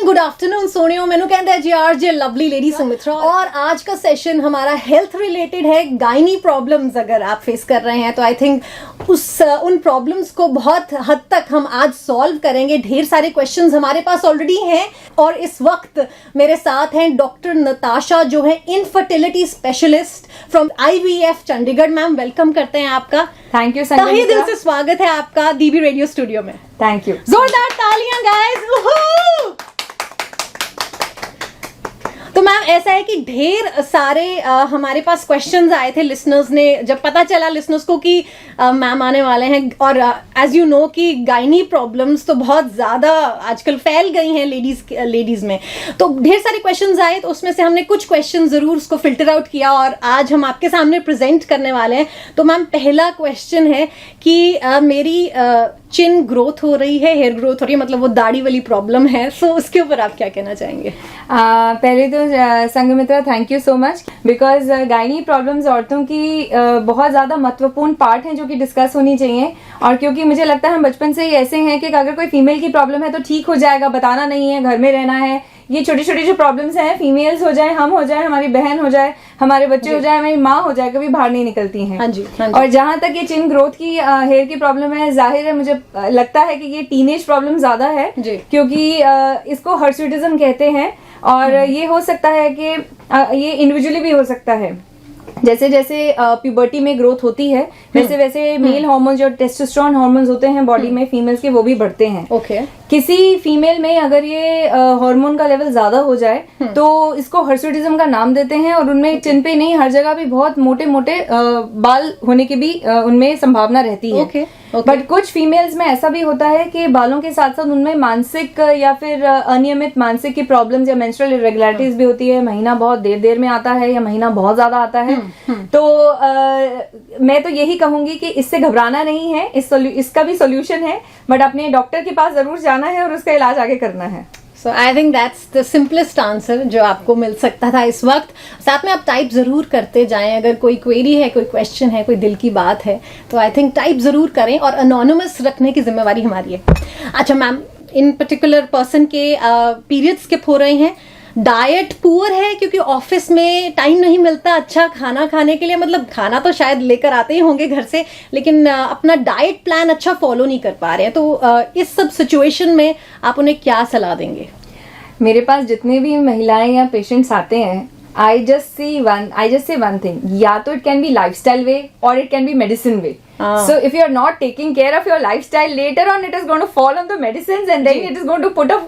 Morning, good afternoon सोनियो। मैंने कहते हैं जी आरजे लवली लेडी सुमित्रा, और आज का सेशन हमारा हेल्थ रिलेटेड है। गायनी प्रॉब्लम्स अगर आप फेस कर रहे हैं तो आई थिंक उन प्रॉब्लम्स को बहुत हद तक हम आज सॉल्व करेंगे। ढेर सारे क्वेश्चंस हमारे पास ऑलरेडी हैं और इस वक्त मेरे साथ हैं डॉक्टर नताशा जो है infertility specialist from IVF Chandigarh. Ma'am welcome करते हैं आपका। थैंक यू, तहे दिल से स्वागत है आपका DB रेडियो स्टूडियो में। Thank you. जोरदार तालियां गाइस। तो मैम ऐसा है कि ढेर सारे हमारे पास क्वेश्चंस आए थे लिसनर्स ने, जब पता चला लिसनर्स को कि मैम आने वाले हैं, और एज यू नो कि गायनी प्रॉब्लम्स तो बहुत ज़्यादा आजकल फैल गई हैं लेडीज़ में। तो ढेर सारे क्वेश्चंस आए, तो उसमें से हमने कुछ क्वेश्चन ज़रूर उसको फिल्टर आउट किया और आज हम आपके सामने प्रेजेंट करने वाले हैं। तो मैम पहला क्वेश्चन है कि मेरी चिन ग्रोथ हो रही है, हेयर ग्रोथ हो रही है, मतलब वो दाढ़ी वाली प्रॉब्लम है, सो उसके ऊपर आप क्या कहना चाहेंगे? पहले तो Sanghamitra thank you so much, because gynae problems औरतों की बहुत ज़्यादा महत्वपूर्ण पार्ट हैं जो कि डिस्कस होनी चाहिए। और क्योंकि मुझे लगता है हम बचपन से ही ऐसे हैं कि अगर कोई फीमेल की प्रॉब्लम है तो ठीक हो जाएगा, बताना नहीं है, घर में रहना है। ये छोटी छोटी जो प्रॉब्लम्स हैं, फीमेल्स हो जाए, हम हो जाए, हमारी बहन हो जाए, हमारे बच्चे हो जाए, हमारी माँ हो जाए, कभी बाहर नहीं निकलती हैं। हाँ जी। और जहां तक ये चिन ग्रोथ की हेयर की प्रॉब्लम है, जाहिर है मुझे लगता है कि ये टीनेज प्रॉब्लम ज्यादा है, क्योंकि इसको हर्सुटिज्म कहते हैं। और ये हो सकता है कि ये इंडिविजुअली भी हो सकता है। जैसे जैसे प्यूबर्टी में ग्रोथ होती है वैसे वैसे मेल हार्मोन्स जो टेस्टोस्टेरोन हार्मोन्स होते हैं बॉडी में फीमेल्स के, वो भी बढ़ते हैं। ओके। किसी फीमेल में अगर ये हार्मोन का लेवल ज्यादा हो जाए तो इसको हर्सुटिज्म का नाम देते हैं। और उनमें चिन पे नहीं, हर जगह भी बहुत मोटे मोटे बाल होने की भी उनमें संभावना रहती है। बट कुछ फीमेल्स में ऐसा भी होता है कि बालों के साथ साथ उनमें मानसिक या फिर अनियमित मानसिक की प्रॉब्लम्स या मेंस्ट्रुअल इरेगुलरिटीज भी होती है। महीना बहुत देर में आता है या महीना बहुत ज्यादा आता है। तो मैं तो यही कहूंगी कि इससे घबराना नहीं है, इसका भी सोल्यूशन है, बट अपने डॉक्टर के पास जरूर जाना है और उसका इलाज आगे करना है। So I think that's the simplest answer जो आपको मिल सकता था इस वक्त। साथ में आप टाइप ज़रूर करते जाएं, अगर कोई क्वेरी है, कोई क्वेश्चन है, कोई दिल की बात है तो आई थिंक टाइप ज़रूर करें, और अनोनिमस रखने की जिम्मेवारी हमारी है। अच्छा मैम, इन पर्टिकुलर पर्सन के पीरियड स्किप हो रहे हैं, डाइट पुअर है क्योंकि ऑफिस में टाइम नहीं मिलता अच्छा खाना खाने के लिए, मतलब खाना तो शायद लेकर आते ही होंगे घर से, लेकिन अपना डाइट प्लान अच्छा फॉलो नहीं कर पा रहे हैं, तो इस सब सिचुएशन में आप उन्हें क्या सलाह देंगे? मेरे पास जितने भी महिलाएं या पेशेंट्स आते हैं, I just say one thing, या तो it can be lifestyle way or it can be medicine way. So if you are not taking care of your lifestyle, later on it is going to fall on the medicines and then it is going to put a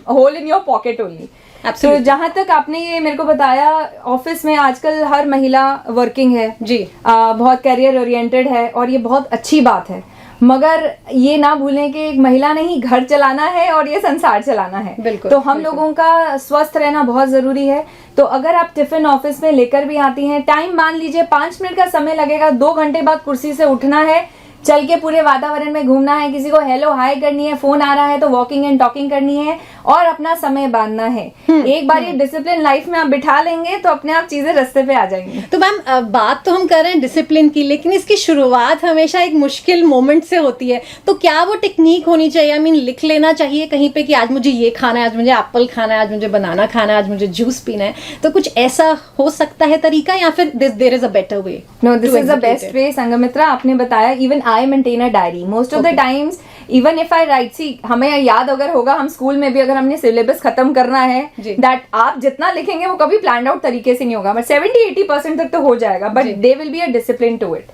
hole in your pocket only. तो जहां तक आपने ये मेरे को बताया, office में आजकल हर महिला वर्किंग है जी, बहुत करियर ओरिएंटेड है और ये बहुत अच्छी बात है, मगर ये ना भूलें कि एक महिला ने ही घर चलाना है और ये संसार चलाना है। बिल्कुल, तो हम लोगों का स्वस्थ रहना बहुत जरूरी है। तो अगर आप टिफिन ऑफिस में लेकर भी आती हैं, टाइम मान लीजिए 5 मिनट का समय लगेगा, 2 घंटे बाद कुर्सी से उठना है, चल के पूरे वातावरण में घूमना है, किसी को हेलो हाय करनी है, फोन आ रहा है तो वॉकिंग एंड टॉकिंग करनी है और अपना समय बांधना है। एक बार ये डिसिप्लिन लाइफ में आप बिठा लेंगे तो अपने आप चीजें रास्ते पे आ जाएंगी। तो मैम बात तो हम कर रहे हैं डिसिप्लिन की, लेकिन इसकी शुरुआत हमेशा एक मुश्किल मोमेंट से होती है, तो क्या वो टेक्निक होनी चाहिए? आई मीन लिख लेना चाहिए कहीं पे कि आज मुझे ये खाना है, आज मुझे एप्पल खाना है, आज मुझे बनाना खाना है, आज मुझे जूस पीना है, तो कुछ ऐसा हो सकता है तरीका, या फिर there is a better way? No, this is the best way. Sanghamitra, आपने बताया, even I maintain a diary most of the times, even if I write, see हमें याद अगर होगा, हम स्कूल में भी अगर हमने सिलेबस खत्म करना है, दैट आप जितना लिखेंगे वो कभी प्लान आउट तरीके से नहीं होगा, बट 70-80% तक तो हो जाएगा, but they will be a discipline to it.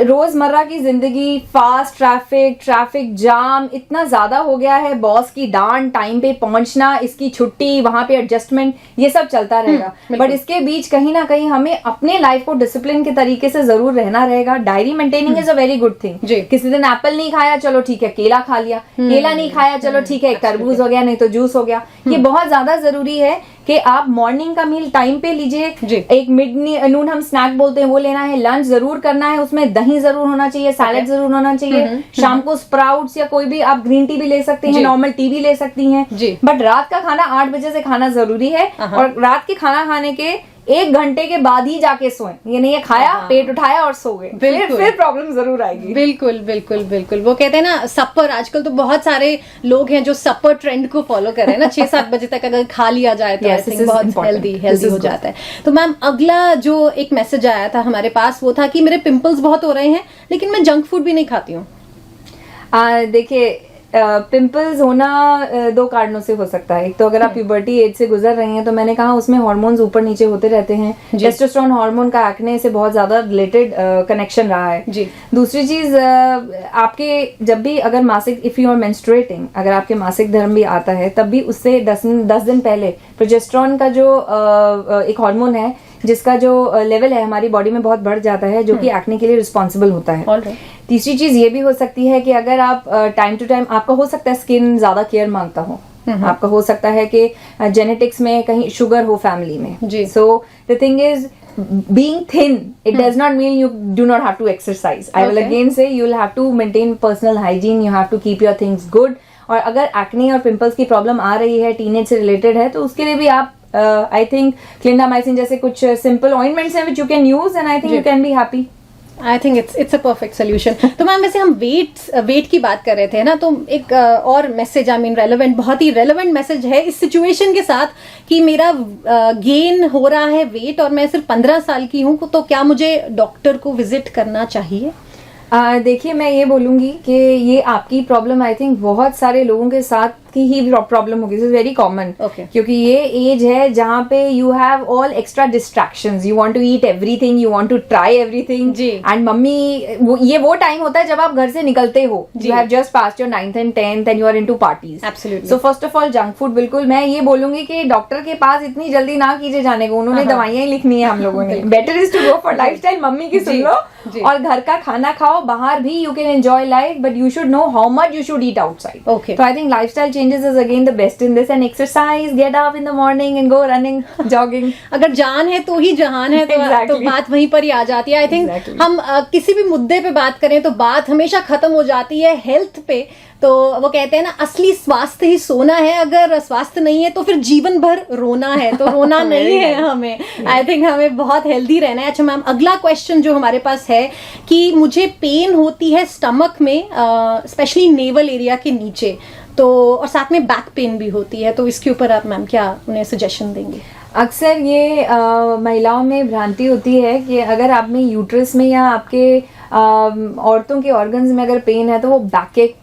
रोजमर्रा की जिंदगी, फास्ट ट्रैफिक जाम इतना ज्यादा हो गया है, बॉस की डांट, टाइम पे पहुंचना, इसकी छुट्टी, वहां पे एडजस्टमेंट, ये सब चलता रहेगा। बट इसके बीच कहीं ना कहीं हमें अपने लाइफ को डिसिप्लिन के तरीके से जरूर रहना रहेगा। Diary maintaining is a very good thing. किसी दिन एप्पल नहीं खाया, चलो ठीक है केला खा लिया, केला नहीं खाया, चलो ठीक है एक तरबूज हो गया, नहीं तो जूस हो गया। ये बहुत ज्यादा जरूरी है कि आप मॉर्निंग का मील टाइम पे लीजिए, एक मिड नून हम स्नैक बोलते हैं वो लेना है, लंच जरूर करना है, उसमें दही जरूर होना चाहिए, सैलेड जरूर होना चाहिए, शाम को स्प्राउट्स या कोई भी आप ग्रीन टी भी ले सकते हैं, नॉर्मल टी भी ले सकती हैं, बट रात का खाना 8 बजे से खाना जरूरी है। और रात के खाना खाने के 1 घंटे के बाद ही जाके सोएं। ये नहीं है खाया, पेट उठाया और सो गए, फिर प्रॉब्लम जरूर आएगी। बिल्कुल बिल्कुल बिल्कुल। वो कहते हैं ना सपर, आजकल तो बहुत सारे लोग हैं जो सपर ट्रेंड को फॉलो कर रहे हैं ना, 6-7 बजे तक अगर खा लिया जाए तो आई थिंक बहुत हेल्दी हो जाता है। तो मैम अगला जो एक मैसेज आया था हमारे पास वो था कि मेरे पिंपल्स बहुत हो रहे हैं लेकिन मैं जंक फूड भी नहीं खाती हूँ। देखिए, पिंपल्स होना 2 कारणों से हो सकता है। एक तो अगर आप प्यूबर्टी एज से गुजर रही हैं तो मैंने कहा उसमें हार्मोन्स ऊपर नीचे होते रहते हैं। टेस्टोस्टेरोन हार्मोन का एक्ने से बहुत ज्यादा रिलेटेड कनेक्शन रहा है जी। दूसरी चीज, आपके जब भी अगर मासिक, इफ यू आर मेंस्ट्रुएटिंग, अगर आपके मासिक धर्म भी आता है तब भी उससे 10 दिन पहले प्रोजेस्टेरोन का जो एक हार्मोन है जिसका जो लेवल है हमारी बॉडी में बहुत बढ़ जाता है, जो कि एक्ने के लिए रिस्पॉन्सिबल होता है। तीसरी चीज ये भी हो सकती है कि अगर आप टाइम टू टाइम, आपका हो सकता है स्किन ज्यादा केयर मांगता हो, आपका हो सकता है कि जेनेटिक्स में कहीं शुगर हो फैमिली में। So the thing is, being thin, it does not mean you do not have to exercise. I will again say you will have to maintain personal hygiene, you have to keep your things good. और अगर acne और pimples की problem आ रही है, teenage से related है, तो उसके लिए भी आप आई थिंक क्लिंडामाइसिन जैसे कुछ सिंपल ऑइंटमेंट्स हैं which you can use and I think you can be happy. I think it's a perfect solution. तो मैम वैसे हम वेट की बात कर रहे थे ना, तो एक और मैसेज, आई मीन रेलेवेंट, बहुत ही रेलेवेंट मैसेज है इस सिचुएशन के साथ कि मेरा गेन हो रहा है वेट और मैं सिर्फ 15 साल की हूँ, तो क्या मुझे डॉक्टर को विजिट करना चाहिए? देखिए, मैं ये बोलूंगी कि ये आपकी प्रॉब्लम आई थिंक बहुत सारे लोगों के साथ की ही प्रॉब्लम होगी। दिस इज वेरी कॉमन, क्योंकि ये एज है जहाँ पे you have all extra distractions, you want to eat everything, you want to try everything, and mummy, ये वो टाइम होता है जब आप घर से निकलते हो, you have just passed your 9th and 10th and you are into parties. Absolutely. So first of all junk food, बिल्कुल मैं ये बोलूंगी कि डॉक्टर के पास इतनी जल्दी ना कीजिए जाने को, उन्होंने दवाइयां ही लिखनी है हम लोगों ने। Better is to go for lifestyle, mummy की सुन लो, और घर का खाना खाओ। बाहर भी you can enjoy life, but you should know how much you should eat outside. Okay, तो I think lifestyle changes is again the best in this, and exercise, get up in the morning and go running, jogging. अगर जान है तो ही जहान है, तो बात वहीं पर ही आ जाती है। आई थिंक हम किसी भी मुद्दे पे बात करें तो बात हमेशा खत्म हो जाती है हेल्थ पे। तो वो कहते हैं ना, असली स्वास्थ्य ही सोना है, अगर स्वास्थ्य नहीं है तो फिर जीवन भर रोना है, तो रोना नहीं है हमें। आई थिंक हमें बहुत हेल्दी रहना है। अच्छा मैम, अगला क्वेश्चन जो हमारे पास है कि मुझे पेन होती है स्टमक में, स्पेशली नेवल एरिया के नीचे, तो और साथ में बैक पेन भी होती है, तो इसके ऊपर आप मैम क्या उन्हें सजेशन देंगे? अक्सर ये महिलाओं में भ्रांति होती है कि अगर आप में यूट्रस में या आपके औरतों के ऑर्गन्स में अगर पेन है तो वो बैक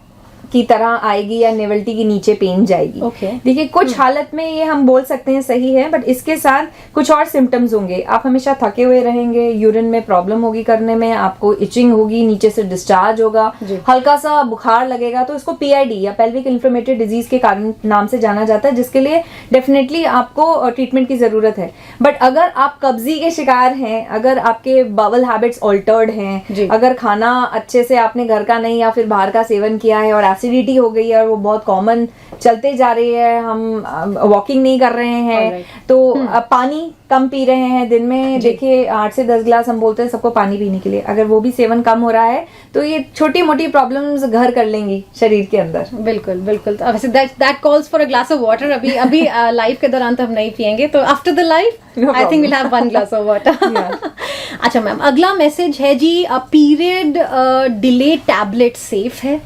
की तरह आएगी या नेवल्टी के नीचे पेन जाएगी। देखिए, कुछ हालत में ये हम बोल सकते हैं सही है, बट इसके साथ कुछ और सिम्टम्स होंगे। आप हमेशा थके हुए रहेंगे, यूरिन में प्रॉब्लम होगी करने में, आपको इचिंग होगी, नीचे से डिस्चार्ज होगा, हल्का सा बुखार लगेगा, तो इसको पीआईडी या पेल्विक इन्फ्लेमेटरी डिजीज के कारण नाम से जाना जाता है, जिसके लिए डेफिनेटली आपको ट्रीटमेंट की जरूरत है। बट अगर आप कब्जी के शिकार हैं, अगर आपके बावल हैबिट्स ऑल्टर्ड हैं, अगर खाना अच्छे से आपने घर का नहीं या फिर बाहर का सेवन किया है और एसिडिटी हो गई है और वो बहुत कॉमन चलते जा रही है, हम वॉकिंग नहीं कर रहे हैं, तो पानी कम पी रहे हैं दिन में, देखिए 8 से 10 गिलास हम बोलते हैं सबको पानी पीने के लिए, अगर वो भी सेवन कम हो रहा है तो ये छोटी मोटी प्रॉब्लम्स घर कर लेंगी शरीर के अंदर। बिल्कुल बिल्कुल। तो वैसे that calls for a glass of water. अभी लाइफ के दौरान तो हम नहीं पियेंगे, तो after the life I think will have 1 glass of water. अच्छा मैम, अगला मैसेज है जी, पीरियड डिले टैबलेट सेफ है?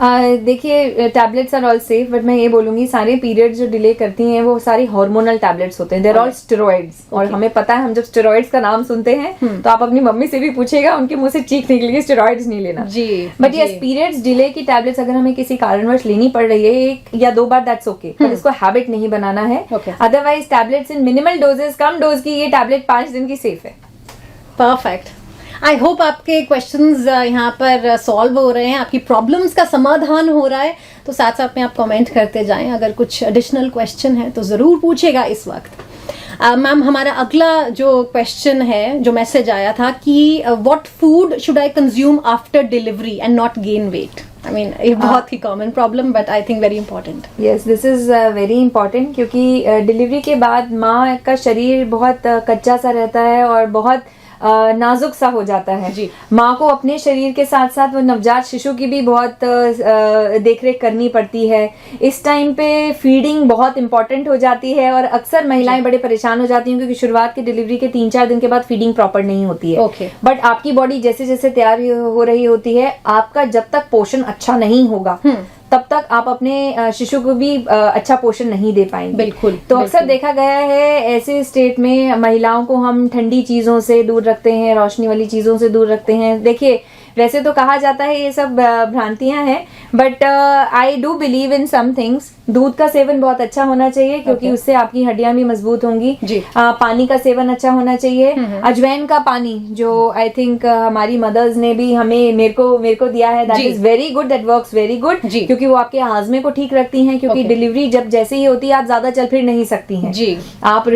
देखिए, tablets are all safe, but मैं ये बोलूंगी सारे पीरियड्स जो डिले करती हैं वो सारी हार्मोनल टैबलेट्स होते हैं, देयर ऑल स्टेरॉइड्स। और हमें पता है, हम जब स्टेरॉइड्स का नाम सुनते हैं तो आप अपनी मम्मी से भी पूछेगा, उनके मुंह से चीख निकलेगी स्टेरॉइड्स नहीं लेना जी। बट यस, पीरियड्स डिले की टैबलेट्स अगर हमें किसी कारणवश लेनी पड़ रही है 1 या 2 बार, दैट्स ओके, पर इसको हैबिट नहीं बनाना है। अदरवाइज टैबलेट्स इन मिनिमल डोजेस, कम डोज की ये टैबलेट 5 दिन की सेफ है। परफेक्ट। आई होप आपके क्वेश्चंस यहाँ पर सॉल्व हो रहे हैं, आपकी प्रॉब्लम्स का समाधान हो रहा है। तो साथ साथ में आप कमेंट करते जाएं, अगर कुछ एडिशनल क्वेश्चन है तो ज़रूर पूछेगा इस वक्त। मैम, हमारा अगला जो क्वेश्चन है, जो मैसेज आया था कि what food should I consume after delivery and not gain weight? I mean, ये बहुत ही common problem, but I think very important. Yes, this is very important, क्योंकि डिलीवरी के बाद माँ का शरीर बहुत कच्चा सा रहता है और बहुत नाजुक सा हो जाता है जी। माँ को अपने शरीर के साथ साथ वो नवजात शिशु की भी बहुत देखरेख करनी पड़ती है। इस टाइम पे फीडिंग बहुत इंपॉर्टेंट हो जाती है और अक्सर महिलाएं बड़े परेशान हो जाती हैं क्योंकि शुरुआत की डिलीवरी के 3-4 दिन के बाद फीडिंग प्रॉपर नहीं होती है। बट आपकी बॉडी जैसे जैसे तैयार हो रही होती है, आपका जब तक पोषण अच्छा नहीं होगा तब तक आप अपने शिशु को भी अच्छा पोषण नहीं दे पाएंगे। बिल्कुल। तो अक्सर देखा गया है ऐसे स्टेट में महिलाओं को हम ठंडी चीजों से दूर रखते हैं, रोशनी वाली चीजों से दूर रखते हैं। देखिए वैसे तो कहा जाता है ये सब भ्रांतियां हैं, but I do believe in some things. दूध का सेवन बहुत अच्छा होना चाहिए क्योंकि उससे आपकी हड्डियां भी मजबूत होंगी। पानी का सेवन अच्छा होना चाहिए। अजवाइन का पानी जो आई थिंक हमारी मदर्स ने भी हमें मेरे को दिया है, that is very good, that works very good क्योंकि वो आपके हाजमे को ठीक रखती हैं। क्योंकि डिलीवरी जब जैसे ही होती है आप ज्यादा चल फिर नहीं सकती हैं जी। आप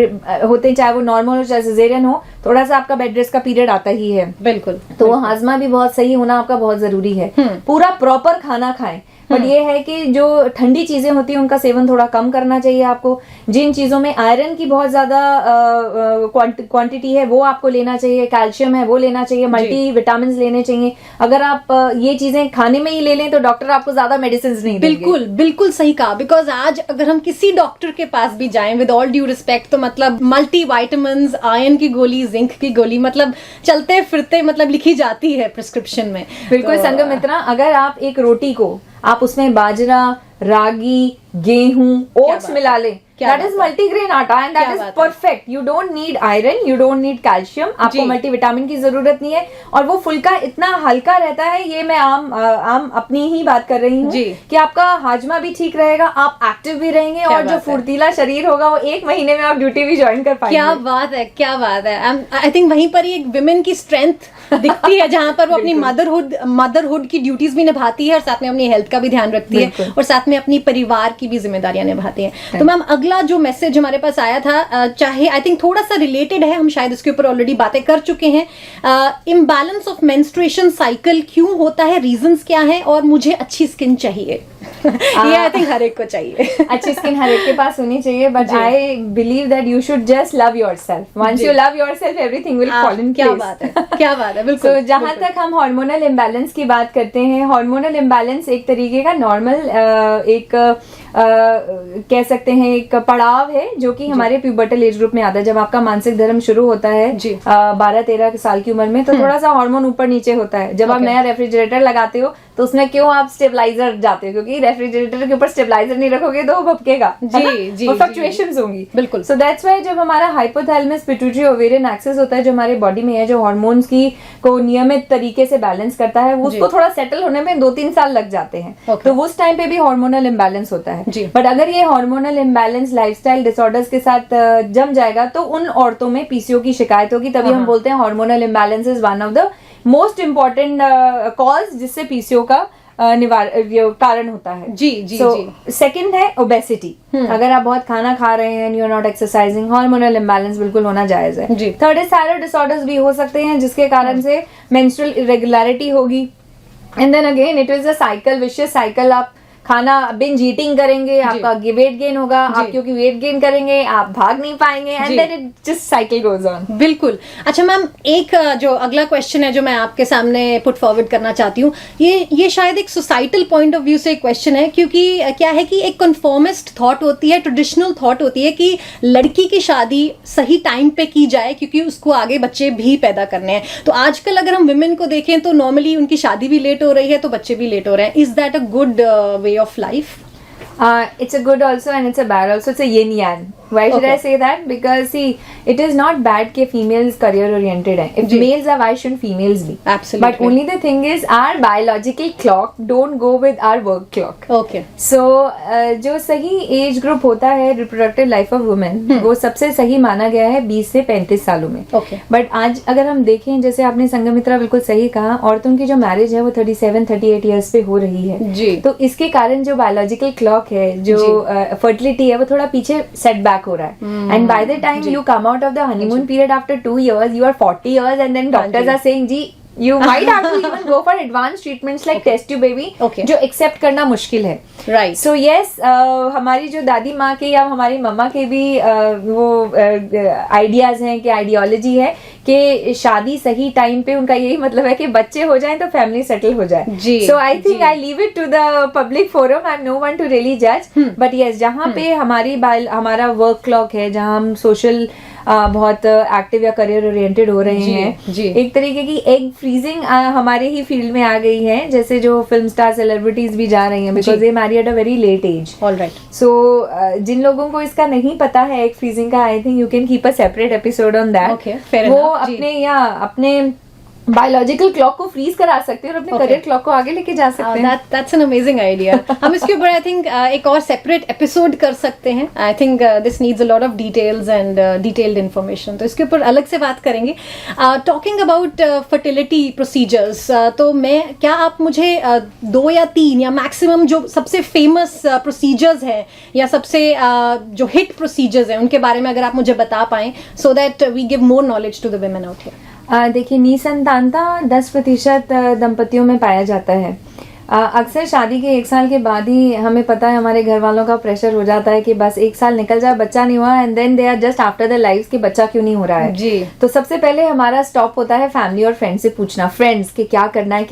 होते हैं चाहे वो नॉर्मल हो चाहे सिजेरियन हो, थोड़ा सा आपका बेड रेस्ट का पीरियड आता ही है। बिल्कुल। तो वो हाजमा भी बहुत सही होना आपका बहुत जरूरी है। पूरा प्रॉपर खाना खाएं। बट ये है कि जो ठंडी चीजें होती हैं उनका सेवन थोड़ा कम करना चाहिए आपको। जिन चीजों में आयरन की बहुत ज्यादा क्वांटिटी है वो आपको लेना चाहिए, कैल्शियम है वो लेना चाहिए, मल्टी विटामिन लेने चाहिए। अगर आप ये चीजें खाने में ही ले लें तो डॉक्टर आपको ज्यादा मेडिसिन नहीं देंगे। बिल्कुल बिल्कुल सही कहा। बिकॉज आज अगर हम किसी डॉक्टर के पास भी जाएं विद ऑल ड्यू रिस्पेक्ट तो मतलब मल्टी वाइटामिन, आयरन की गोली, जिंक की गोली मतलब चलते फिरते मतलब लिखी जाती है प्रिस्क्रिप्शन में। बिल्कुल तो, संगमित्रा, अगर आप एक रोटी को आप उसमें बाजरा, रागी, गेहूं, ओट्स मिला लें, दैट इज मल्टीग्रेन आटा and that is perfect. You don't need iron, you don't need calcium, आपको मल्टीविटामिन की जरूरत नहीं है। और वो फुल्का इतना हल्का रहता है, ये मैं आम अपनी ही बात कर रही हूँ कि आपका हाजमा भी ठीक रहेगा, आप एक्टिव भी रहेंगे और जो फुर्तीला शरीर होगा वो 1 महीने में आप ड्यूटी भी ज्वाइन कर पाएंगे। क्या बात है, क्या बात है। आई थिंक वहीं पर एक विमेन की स्ट्रेंथ दिखती है जहां पर वो अपनी मदरहुड की ड्यूटीज भी निभाती है और साथ में अपनी हेल्थ का भी ध्यान रखती है और साथ में अपनी परिवार की भी जिम्मेदारियां निभाती है। तो मैम अगला जो मैसेज हमारे पास आया था, चाहे आई थिंक थोड़ा सा रिलेटेड है, हम शायद इसके ऊपर ऑलरेडी बातें कर चुके हैं। इम्बैलेंस ऑफ मेंस्ट्रुएशन साइकिल क्यों होता है, रीजंस क्या है और मुझे अच्छी स्किन चाहिए। ये आई थिंक हर एक को चाहिए। अच्छी स्किन हर एक के पास होनी चाहिए, but I believe that you should just love yourself. Once you love yourself everything will fall in place. क्या बात है, क्या बात है। बिल्कुल। तो जहां तक हम हार्मोनल इम्बैलेंस की बात करते हैं, हार्मोनल इम्बैलेंस एक तरीके का नॉर्मल कह सकते हैं एक पड़ाव है जो कि हमारे प्यूबर्टल एज ग्रुप में आता है। जब आपका मानसिक धर्म शुरू होता है 12-13 साल की उम्र में, तो थोड़ा सा हार्मोन ऊपर नीचे होता है। जब आप नया रेफ्रिजरेटर लगाते हो तो उसमें क्यों आप स्टेबलाइजर जाते हो, क्योंकि रेफ्रिजरेटर के ऊपर स्टेबलाइजर नहीं रखोगे तो वो भपकेगा, जी, वो फ्लक्चुएशंस होंगी। बिल्कुल। सो दैट्स व्हाई जब हमारा हाइपोथैलेमस पिट्यूटरी ओवेरियन एक्सेस होता है जो हमारे बॉडी में है, जो हार्मोन्स की को नियमित तरीके से बैलेंस करता है, उसको थोड़ा सेटल होने में 2-3 साल लग जाते हैं। तो उस टाइम पे भी हार्मोनल इम्बैलेंस होता है। बट अगर ये हार्मोनल इम्बैलेंस लाइफस्टाइल डिसऑर्डर्स के साथ जम जाएगा तो उन औरतों में पीसीओ की शिकायत होगी। तभी हम बोलते हैं hormonal imbalance is one of the most important cause जिससे पीसीओ का कारण होता है। जी जी। सेकंड है ओबेसिटी। अगर आप बहुत खाना खा रहे हैं, you are not exercising, hormonal imbalance बिल्कुल होना जायज है। थर्ड है थायराइड डिसऑर्डर्स भी हो सकते हैं जिसके कारण से मेंस्ट्रुअल इरेगुलरिटी होगी। And then again it is a cycle, vicious cycle. आप खाना बिंज ईटिंग करेंगे, आपका वेट गेन होगा, आप क्योंकि वेट गेन करेंगे आप भाग नहीं पाएंगे, and then it just cycle goes on. बिल्कुल। अच्छा मैम, एक जो अगला क्वेश्चन है जो मैं आपके सामने पुट फॉरवर्ड करना चाहती हूँ, ये शायद एक सोसाइटल पॉइंट ऑफ व्यू से एक क्वेश्चन है, क्योंकि क्या है कि एक कन्फर्मिस्ट थॉट होती है, ट्रेडिशनल थॉट होती है कि लड़की की शादी सही टाइम पे की जाए क्योंकि उसको आगे बच्चे भी पैदा करने हैं। तो आजकल अगर हम विमेन को देखें तो नॉर्मली उनकी शादी भी लेट हो रही है तो बच्चे भी लेट हो रहे हैं। Is that a good way of life? It's a good also and it's a bad also. It's a yin yang. Why should I say that? Because see, it is not bad कि females career oriented हैं. If males are, why shouldn't females be? Absolutely. But only the thing is, our biological clock don't go with our work clock. Okay. So जो सही age group होता है reproductive life of women, वो सबसे सही माना गया है 20 से 35 सालों में. Okay. But आज अगर हम देखें, जैसे आपने संगमित्रा बिल्कुल सही कहा, औरतों की जो मैरिज है वो 37-38 years पे हो रही है जी। तो इसके कारण जो बायोलॉजिकल क्लॉक है, जो फर्टिलिटी है, वो थोड़ा पीछे सेटबैक हो रहा है। And by the time you come out of the honeymoon period after 2 years, you are 40 years, and then doctors are saying जी you might have to even go for advanced treatments like test tube baby, जो accept करना मुश्किल है। Right. So yes, हमारी जो दादी माँ के या हमारी मम्मा के भी वो आइडियाज हैं कि आइडियोलॉजी है कि शादी सही टाइम पे, उनका यही मतलब है कि बच्चे हो जाएं तो फैमिली सेटल हो जाए. जी. So I think I leave it to the public forum. I am no one to really जज, बट यस, जहाँ पे हमारा वर्क क्लॉक है, जहाँ हम सोशल बहुत एक्टिव या करियर ओरिएंटेड हो रहे हैं, एक तरीके की एग फ्रीजिंग हमारे ही फील्ड में आ गई है, जैसे जो फिल्म स्टार सेलिब्रिटीज भी जा रही हैं, because they marry at a very late age. Alright. So जिन लोगों को इसका नहीं पता है एग फ्रीजिंग का, I think you can keep a separate episode on that. Okay, fair वो enough. अपने बायोलॉजिकल क्लॉक को फ्रीज करा सकते हैं और अपने करियर क्लॉक को आगे लेके जा सकते हैं. That's an amazing idea. हम इसके ऊपर आई थिंक एक और सेपरेट एपिसोड कर सकते हैं. I think this needs a lot of details and detailed information, तो इसके ऊपर अलग से बात करेंगे. टॉकिंग अबाउट फर्टिलिटी प्रोसीजर्स, तो क्या आप मुझे 2 या 3 या मैक्सिमम जो सबसे फेमस प्रोसीजर्स हैं या सबसे जो हिट प्रोसीजर्स हैं उनके बारे में अगर आप मुझे बता पाएं, so that we give more knowledge to the women out here. देखिए, निसंतानता 10% दंपतियों में पाया जाता है. अक्सर शादी के 1 साल के बाद ही हमें पता है, हमारे घर वालों का प्रेशर हो जाता है कि बस 1 साल निकल जाए, बच्चा नहीं हुआ, and then they are just after the life कि बच्चा क्यों नहीं हो रहा है. जी. तो सबसे पहले हमारा स्टॉप होता है फैमिली और फ्रेंड्स से पूछना, फ्रेंड्स के क्या करना है.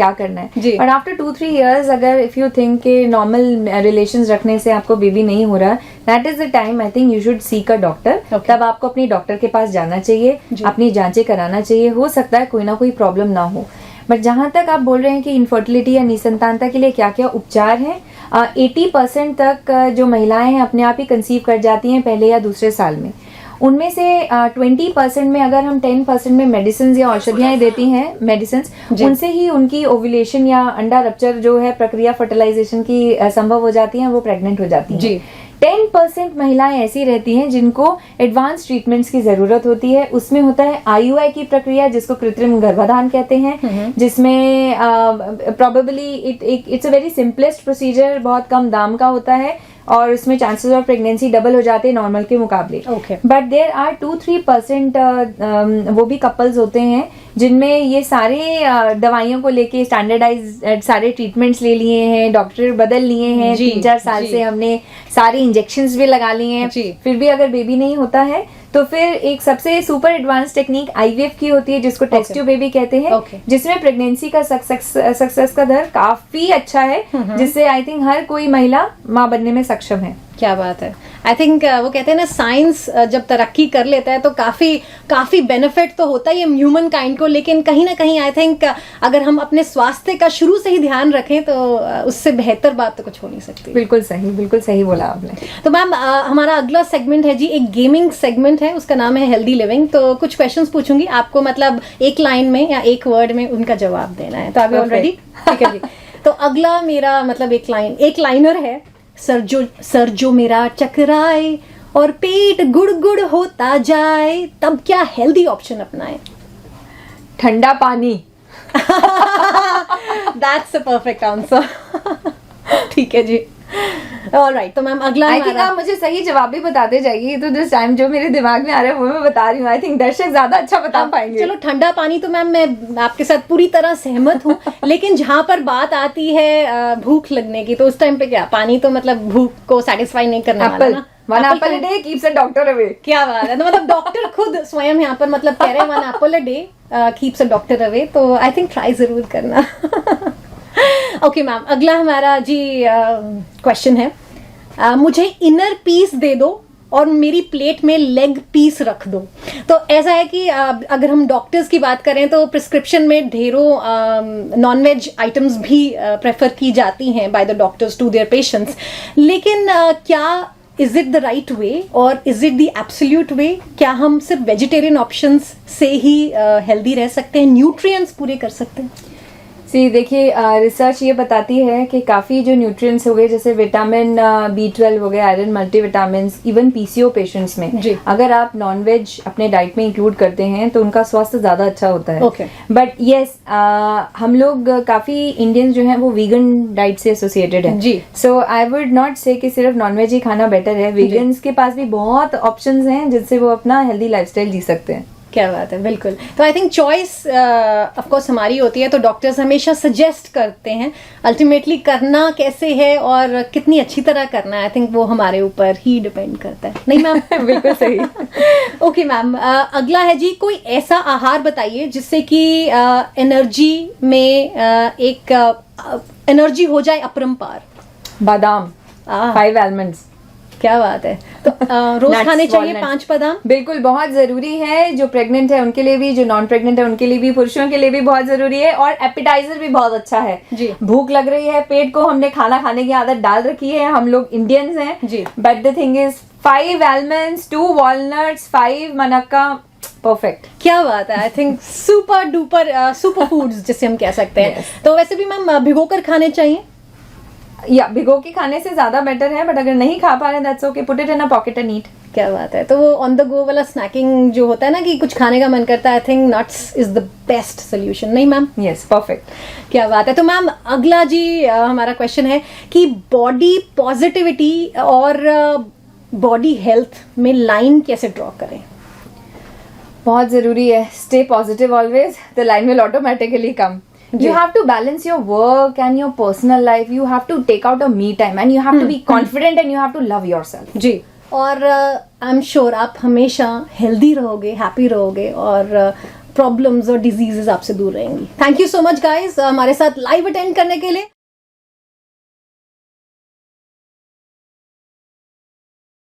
बट आफ्टर 2-3 years अगर इफ यू थिंक के नॉर्मल रिलेशंस रखने से आपको बेबी नहीं हो रहा, that is the time I think you should seek a doctor. तब आपको अपनी डॉक्टर के पास जाना चाहिए, अपनी जांचें कराना चाहिए. हो सकता है कोई ना कोई प्रॉब्लम ना हो. बट जहां तक आप बोल रहे हैं कि इनफर्टिलिटी या निसंतानता के लिए क्या क्या उपचार हैं, 80% तक जो महिलाएं हैं अपने आप ही कंसीव कर जाती हैं पहले या दूसरे साल में. उनमें से 20% में अगर हम 10% में मेडिसिन या औषधियां देती हैं, मेडिसिन, उनसे ही उनकी ओव्यूलेशन या अंडा रप्चर जो है प्रक्रिया फर्टिलाइजेशन की संभव हो जाती है, वो प्रेग्नेंट हो जाती हैं. 10% महिलाएं ऐसी रहती हैं जिनको एडवांस ट्रीटमेंट्स की जरूरत होती है. उसमें होता है IUI की प्रक्रिया, जिसको कृत्रिम गर्भाधान कहते हैं, जिसमें probably it's a very simplest procedure, बहुत कम दाम का होता है और उसमें चांसेस ऑफ प्रेगनेंसी डबल हो जाते हैं नॉर्मल के मुकाबले. बट देयर आर 2-3% वो भी कपल्स होते हैं जिनमें ये सारे दवाइयों को लेके स्टैंडर्डाइज सारे ट्रीटमेंट्स ले लिए हैं, डॉक्टर बदल लिए हैं, 3-4 साल से हमने सारे इंजेक्शंस भी लगा लिए हैं, फिर भी अगर बेबी नहीं होता है तो फिर एक सबसे सुपर एडवांस टेक्निक IVF की होती है, जिसको टेस्ट ट्यूब बेबी कहते हैं, जिसमें प्रेगनेंसी का सक्सेस का दर काफी अच्छा है, जिससे आई थिंक हर कोई महिला माँ बनने में सक्षम है. क्या बात है. आई थिंक वो कहते हैं ना, साइंस जब तरक्की कर लेता है तो काफी बेनिफिट तो होता है ह्यूमन काइंड को, लेकिन कहीं ना कहीं आई थिंक अगर हम अपने स्वास्थ्य का शुरू से ही ध्यान रखें तो उससे बेहतर बात तो कुछ हो नहीं सकती. बिल्कुल सही बोला आपने. तो मैम हमारा अगला सेगमेंट है जी, एक गेमिंग सेगमेंट है, उसका नाम है हेल्दी लिविंग. तो कुछ क्वेश्चंस पूछूंगी आपको, मतलब एक लाइन में या एक वर्ड में उनका जवाब देना है. तो आप ऑलरेडी ठीक है जी. तो अगला मेरा मतलब एक लाइनर है, सर जो मेरा चकराए और पेट गुड़ होता जाए, तब क्या हेल्दी ऑप्शन अपनाए? ठंडा पानी. That's a perfect answer. ठीक है जी. ऑलराइट. तो मैम अगला आई थिंक आप मुझे सही जवाब भी बताते जाइए. तो दिस टाइम जो मेरे दिमाग में आ रहा है वो मैं बता रही हूँ. आई थिंक दर्शक ज्यादा अच्छा बता पाएंगे. चलो, ठंडा पानी तो मैम मैं आपके साथ पूरी तरह सहमत हूँ, लेकिन जहाँ पर बात आती है भूख लगने की, तो उस टाइम पे क्या पानी तो मतलब भूख को सेटिस्फाई नहीं करने वाला ना. One apple a day keeps a doctor away. क्या बात है. तो मतलब डॉक्टर खुद स्वयं यहाँ पर मतलब कह रहे हैं 1 apple a day keeps a doctor away. तो आई थिंक ट्राई जरूर करना. ओके मैम, अगला हमारा जी क्वेश्चन है, मुझे इनर पीस दे दो और मेरी प्लेट में लेग पीस रख दो. तो ऐसा है कि अगर हम डॉक्टर्स की बात करें तो प्रिस्क्रिप्शन में ढेरों नॉनवेज आइटम्स भी प्रेफर की जाती हैं by the doctors to their patients. लेकिन क्या is it the right way और is it the absolute way? क्या हम सिर्फ वेजिटेरियन ऑप्शंस से ही हेल्दी रह सकते हैं, न्यूट्रिएंट्स पूरे कर सकते हैं? देखिए, रिसर्च ये बताती है कि काफ़ी जो न्यूट्रिएंट्स हो गए, जैसे विटामिन B12 हो गए, iron, multivitamin, even PCO patients में अगर आप नॉनवेज अपने डाइट में इंक्लूड करते हैं तो उनका स्वास्थ्य ज़्यादा अच्छा होता है. बट येस, हम लोग काफ़ी इंडियंस जो हैं वो वीगन डाइट से एसोसिएटेड हैं. सो आई वुड नॉट से कि सिर्फ नॉनवेज ही खाना बेटर है. वीगन्स के पास भी बहुत ऑप्शंस हैं जिनसे वो अपना हेल्दी लाइफस्टाइल जी सकते हैं. क्या बात है, बिल्कुल। तो I think choice of course हमारी होती है, तो डॉक्टर्स हमेशा सजेस्ट करते हैं, अल्टीमेटली करना कैसे है और कितनी अच्छी तरह करना है, आई थिंक वो हमारे ऊपर ही डिपेंड करता है, नहीं मैम? बिल्कुल सही। ओके मैम, अगला है जी, कोई ऐसा आहार बताइए जिससे कि एनर्जी में एक एनर्जी हो जाए अपरंपार। बादाम, 5 आलमंड्स। क्या बात है। तो रोज Nuts, खाने चाहिए walnuts. 5 बादाम? बिल्कुल, बहुत जरूरी है। जो प्रेग्नेंट है उनके लिए भी, जो नॉन प्रेग्नेंट है उनके लिए भी, पुरुषों के लिए भी बहुत जरूरी है। और एपिटाइजर भी बहुत अच्छा है जी। भूख लग रही है, पेट को हमने खाना खाने की आदत डाल रखी है, हम लोग इंडियंस हैं जी। But the thing is 5 almonds, 2 walnuts, 5 मनक्का, परफेक्ट। क्या बात है। I think super duper super foods जिसे हम कह सकते हैं। तो वैसे भी मैम भिगोकर खाने चाहिए? या भिगो के खाने से ज्यादा बेटर है, बट अगर नहीं खा पा रहे that's okay, put it in a pocket and eat. क्या बात है। तो वो ऑन द गो वाला स्नैकिंग जो होता है ना कि कुछ खाने का मन करता है, I think nuts is the best solution, नहीं मैम? Yes, perfect. क्या बात है। तो मैम अगला जी हमारा क्वेश्चन है कि बॉडी पॉजिटिविटी और बॉडी हेल्थ में लाइन कैसे ड्रॉ करें? बहुत जरूरी है, stay positive always, the line will automatically come. You have to balance your work and your personal life. You have to take out a me time and you have to be confident and you have to love yourself. जी, और I am sure आप हमेशा healthy रहोगे, happy रहोगे और problems और diseases आपसे दूर रहेंगी। Thank you so much guys हमारे साथ लाइव अटेंड करने के लिए।